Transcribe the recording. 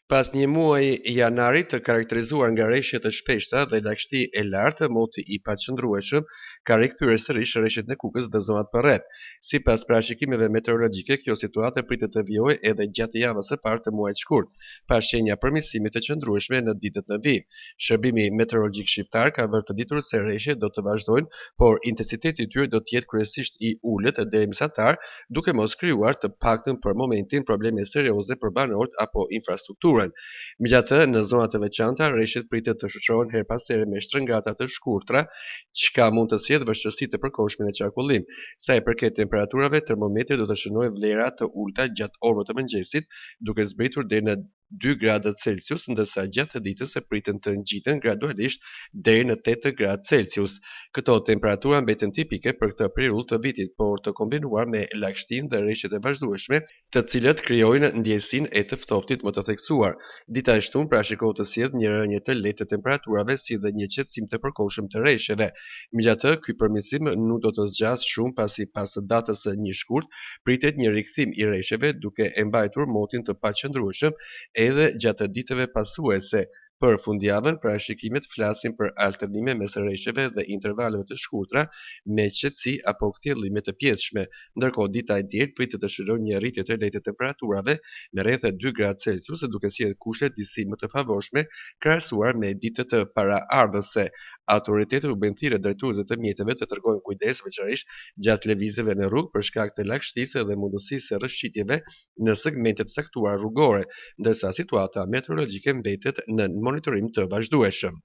Pas një muaji janari të karakterizuar nga rreshje të shpeshta dhe lagështi e lartë, moti i paqëndrueshëm ka rikthyer sërish rreshtet e Kukës dhe zonat përreth. Sipas parashikimeve meteorologjike, kjo situatë pritet të vijojë edhe gjatë javës së parë të muajit shkurt, pa shenja përmirësimi të qëndrueshme në ditët në vijim. Shërbimi meteorologjik shqiptar ka vënë të ditur se rreshtet do të vazhdojnë, por intensiteti i tyre do të jetë kryesisht i ulët deri mesatar, duke mos krijuar të paktën për momentin probleme serioze për banorët apo infrastrukturën. Megjithatë, në zona të veçanta, rreshtet pritet të shoqërohen her pas here me shtrëngatra të shkurtra, çka mund të sjellë vështirësi të përkohshme në qarkullim. Sa i përket temperaturave, termometri do të shënojë vlera të ulta gjatë orëve të mëngjesit, duke zbritur deri në 2 gradë Celsius, ndërsa gjatë ditës priten të ngjiten gradualisht deri në 8 gradë Celsius. Këto temperatura mbeten tipike për këtë periudhë të vitit, por të kombinuar me lagështinë dhe rreshtet e vazhdueshme, të cilët krijojnë ndjesinë e të ftoftit më të theksuar. Dita e shtunë parashikohet të sjellë një rënje të lehtë të temperaturave si dhe një qetësim të përkohshëm të rreshjeve. Megjithatë, ky përmirësim nuk do të zgjasë shumë pasi pas datës së 1 shkurt pritet një rikthim i rreshjeve duke e mbajtur motin të paqëndrueshëm edhe gjatë ditëve pasuese. Për fundjavën, parashikimet flasin për alternime mes rreshjeve dhe intervaleve të shkurtra me qetësi apo kthjellime të pjesshme, ndërkohë dita e diel pritet të shërojë një rritje të lehtë të temperaturave me rreth 2 gradë Celsius, duke sjellë kushte disi më të favorshme krahasuar me ditët e paraardhëse. Autoritetet u bën thirrje drejtuesve të mjeteve të tregojnë kujdes veçanërisht gjatë lëvizjeve në rrugë për shkak të lagështisë dhe mundësisë së rrëshqitjeve në segmente të caktuara rrugore, ndërsa situata meteorologjike mbetet në monitorim të vazhdueshëm.